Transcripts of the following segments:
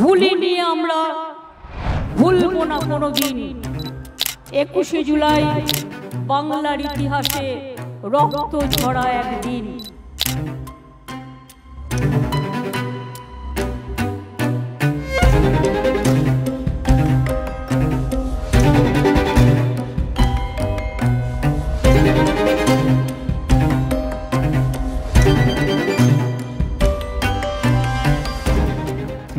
ভুলিনি আমরা, ভুলবো না কোনোদিন। 21শে জুলাই বাংলার ইতিহাসে রক্ত ঝরা একদিন।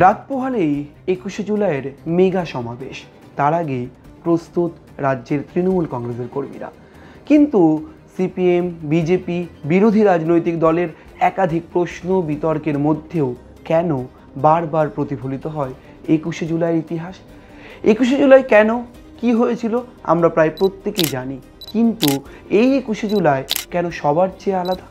রাত পোহালেই 21শে জুলাইয়ের মেগা সমাবেশ। তার আগে প্রস্তুত রাজ্যের তৃণমূল কংগ্রেসের কর্মীরা। কিন্তু সিপিএম, বিজেপি, বিরোধী রাজনৈতিক দলের একাধিক প্রশ্ন বিতর্কের মধ্যেও কেন বারবার প্রতিফলিত হয় 21শে জুলাইয়ের ইতিহাস? 21শে জুলাই কেন, কি হয়েছিল আমরা প্রায় প্রত্যেকেই জানি। কিন্তু এই 21শে জুলাই কেন সবার চেয়ে আলাদা?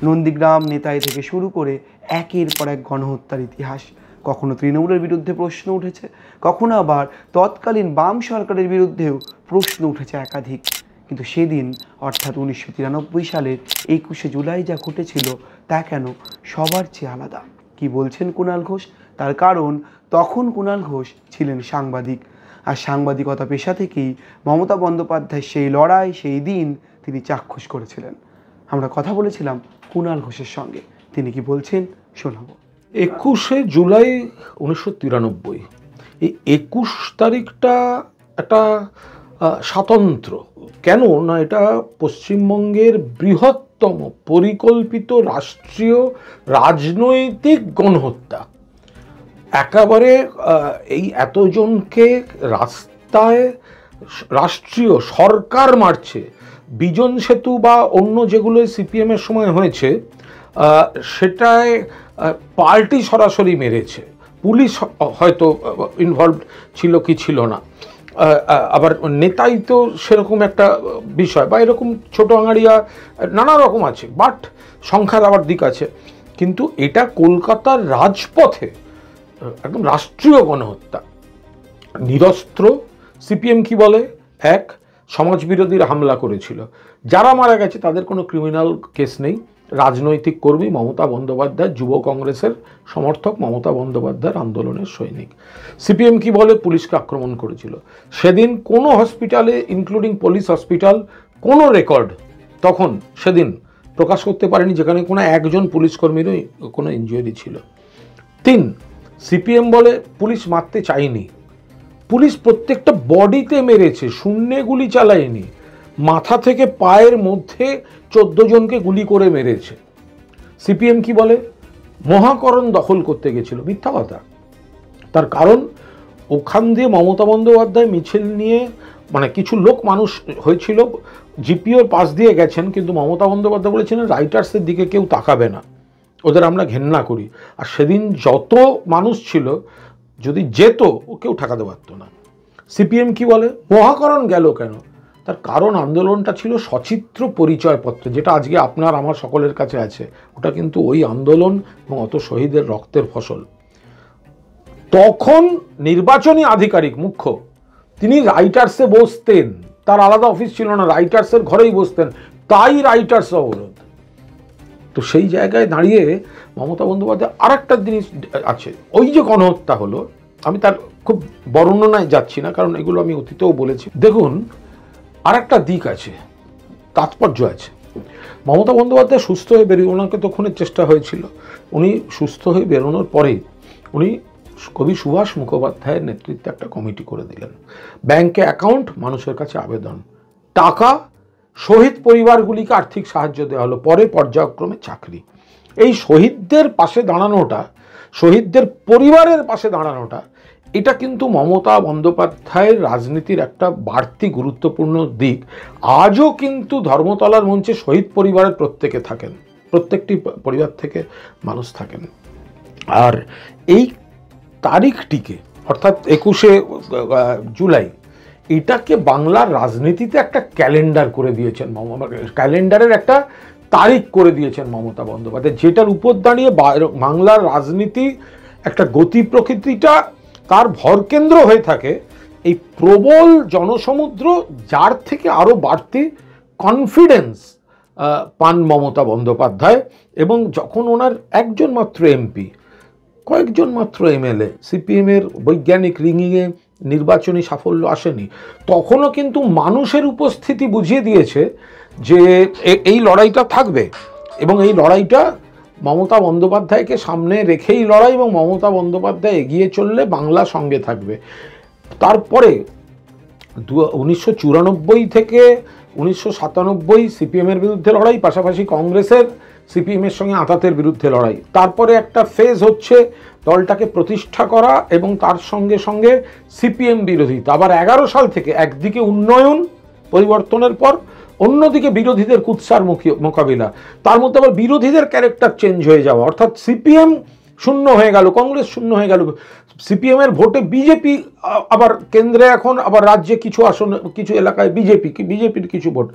নন্দীগ্রাম নেতাই থেকে শুরু করে একের পর এক গণহত্যার ইতিহাস। কখনো তৃণমূলের বিরুদ্ধে প্রশ্ন উঠেছে, কখনো আবার তৎকালীন বাম সরকারের বিরুদ্ধেও প্রশ্ন উঠেছে একাধিক। কিন্তু সেদিন অর্থাৎ 1993 সালের 21শে জুলাই যা ঘটেছিল তা কেন সবার চেয়ে আলাদা? কি বলছেন কুণাল ঘোষ? তার কারণ তখন কুণাল ঘোষ ছিলেন সাংবাদিক, আর সাংবাদিকতা পেশা থেকেই মমতা বন্দ্যোপাধ্যায় সেই লড়াই, সেই দিন তিনি চাক্ষুষ করেছিলেন। আমরা কথা বলেছিলাম কুণাল ঘোষের সঙ্গে, তিনি কি বলছেন শোনাবো। 21শে জুলাই 1993, এই 21 তারিখটা একটা স্বাতন্ত্র। কেন না, এটা পশ্চিমবঙ্গের বৃহত্তম পরিকল্পিত রাষ্ট্রীয় রাজনৈতিক গণহত্যা। একেবারে এই এতজনকে রাস্তায় রাষ্ট্রীয় সরকার মারছে। বিজন সেতু বা অন্য যেগুলো সিপিএমের সময় হয়েছে সেটায় পার্টি সরাসরি মেরেছে, পুলিশ হয়তো ইনভলভড ছিল কি ছিল না, আবার নেতাই তো সেরকম একটা বিষয়, বা এরকম ছোটো আঙাড়িয়া নানা রকম আছে, বাট সংখ্যার আবার দিক আছে। কিন্তু এটা কলকাতার রাজপথে একদম রাষ্ট্রীয় গণহত্যা, নিরস্ত্র। সিপিএম কি বলে? এক, সমাজবিরোধীরা হামলা করেছিল, যারা মারা গেছে তাদের কোনো ক্রিমিনাল কেস নেই, রাজনৈতিক কর্মী, মমতা বন্দ্যোপাধ্যায় যুব কংগ্রেসের সমর্থক, মমতা বন্দ্যোপাধ্যায়ের আন্দোলনের সৈনিক। সিপিএম কি বলে? পুলিশকে আক্রমণ করেছিল। সেদিন কোনো হসপিটালে, ইনক্লুডিং পুলিশ হসপিটাল, কোনো রেকর্ড তখন সেদিন প্রকাশ করতে পারেনি যেখানে কোনো একজন পুলিশ কর্মীরও কোনো ইনজুরি ছিল। তিন, সিপিএম বলে পুলিশ মারতে চায়নি, পুলিশ প্রত্যেকটা বডিতে মেরেছে, শূন্যে গুলি চালায়নি, মাথা থেকে পায়ের মধ্যে 14 জনকে গুলি করে মেরেছে। সিপিএম কি বলে? মহাকরণ দখল করতে গেছিল। মিথ্যা কথা। তার কারণ ওখান দিয়ে মমতা বন্দ্যোপাধ্যায় মিছিল নিয়ে, মানে কিছু লোক মানুষ হয়েছিল, জিপিওর পাশ দিয়ে গেছেন, কিন্তু মমতা বন্দ্যোপাধ্যায় বলেছিলেন রাইটার্সের দিকে কেউ তাকাবে না, ওদের আমরা ঘেন্না করি। আর সেদিন যত মানুষ ছিল, যদি যেত ও কেউ ঠেকাতে পারত না। সিপিএম কি বলে? মহাকরণ গেল কেন? তার কারণ আন্দোলনটা ছিল সচিত্র পরিচয়পত্র, যেটা আজকে আপনার আমার সকলের কাছে আছে। ওটা কিন্তু ওই আন্দোলন এবং অত শহীদের রক্তের ফসল। তখন নির্বাচনী আধিকারিক মুখ্য, তিনি রাইটার্সে বসতেন, তার আলাদা অফিস ছিল না, রাইটার্সের ঘরেই বসতেন, তাই রাইটার্স অবরোধ। তো সেই জায়গায় দাঁড়িয়ে মমতা বন্দ্যোপাধ্যায় আর একটা জিনিস আছে, ওই যে গণহত্যা হলো, আমি তার খুব বর্ণনায় যাচ্ছি না, কারণ এগুলো আমি অতীতেও বলেছি। দেখুন, আর একটা দিক আছে, তাৎপর্য আছে। মমতা বন্দ্যোপাধ্যায় সুস্থ হয়ে বেরিয়ে, ওনাকে তো খুনের চেষ্টা হয়েছিল, উনি সুস্থ হয়ে বেরোনোর পরেই উনি কবি সুভাষ মুখোপাধ্যায়ের নেতৃত্বে একটা কমিটি করে দিলেন। ব্যাংকে অ্যাকাউন্ট, মানুষের কাছে আবেদন, টাকা, শহীদ পরিবারগুলিকে আর্থিক সাহায্য দেওয়া হলো, পরে পর্যায়ক্রমে চাকরি। এই শহীদদের পাশে দাঁড়ানোটা, শহীদদের পরিবারের পাশে দাঁড়ানোটা, এটা কিন্তু মমতা বন্দ্যোপাধ্যায়ের রাজনীতির একটা বাড়তি গুরুত্বপূর্ণ দিক। আজও কিন্তু ধর্মতলার মঞ্চে শহীদ পরিবারের প্রত্যেকে থাকেন, প্রত্যেকটি পরিবার থেকে মানুষ থাকেন। আর এই তারিখটিকে, অর্থাৎ 21শে জুলাই, এটাকে বাংলার রাজনীতিতে একটা ক্যালেন্ডার করে দিয়েছেন, ক্যালেন্ডারের একটা তারিখ করে দিয়েছেন মমতা বন্দ্যোপাধ্যায়, যেটার উপর দাঁড়িয়ে বাংলার রাজনীতি একটা গতি প্রকৃতিটা তার ভরকেন্দ্র হয়ে থাকে। এই প্রবল জনসমুদ্র, যার থেকে আরও বাড়তি কনফিডেন্স পান মমতা বন্দ্যোপাধ্যায়, এবং যখন ওনার একজন মাত্র এমপি কয়েকজন মাত্র এমএলএ, সিপিএমের বৈজ্ঞানিক রিঙিংয়ে নির্বাচনী সাফল্য আসেনি, তখনও কিন্তু মানুষের উপস্থিতি বুঝিয়ে দিয়েছে যে এই লড়াইটা থাকবে এবং এই লড়াইটা মমতা বন্দ্যোপাধ্যায়কে সামনে রেখেই লড়াই, এবং মমতা বন্দ্যোপাধ্যায় এগিয়ে চললে বাংলা সঙ্গে থাকবে। তারপরে 1994 থেকে 1997 সিপিএমের বিরুদ্ধে লড়াই, পাশাপাশি কংগ্রেসের সিপিএমের সঙ্গে আঁতাতের বিরুদ্ধে লড়াই। তারপরে একটা ফেজ হচ্ছে দলটাকে প্রতিষ্ঠা করা এবং তার সঙ্গে সঙ্গে সিপিএম বিরোধিতা। আবার 11 সাল থেকে একদিকে উন্নয়ন পরিবর্তনের পর, অন্যদিকে বিরোধীদের কুৎসার মোকাবিলা, তার মধ্যে আবার বিরোধীদের ক্যারেক্টার চেঞ্জ হয়ে যাওয়া, অর্থাৎ সিপিএম শূন্য হয়ে গেল, কংগ্রেস শূন্য হয়ে গেল, সিপিএমের ভোটে বিজেপি আবার কেন্দ্রে, এখন আবার রাজ্যে কিছু আসন, কিছু এলাকায় বিজেপির কিছু ভোট।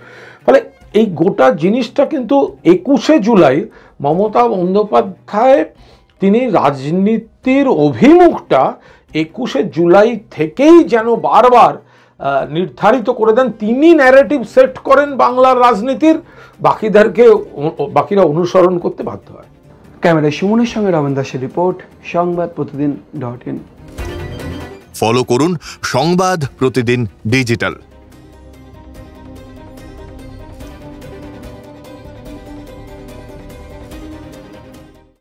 ফলে এই গোটা জিনিসটা কিন্তু 21শে জুলাই মমতা বন্দ্যোপাধ্যায় তিনি রাজনীতির অভিমুখটা 21শে জুলাই থেকেই যেন বারবার নির্ধারিত করে দেন। তিনি ন্যারেটিভ সেট করেন বাংলার রাজনীতির, বাকিরা অনুসরণ করতে বাধ্য হয়। ক্যামেরায় সুমনের সঙ্গে রমেন দাসের রিপোর্ট, সংবাদপ্রতিদিন.in। ফলো করুন সংবাদ প্রতিদিন ডিজিটাল।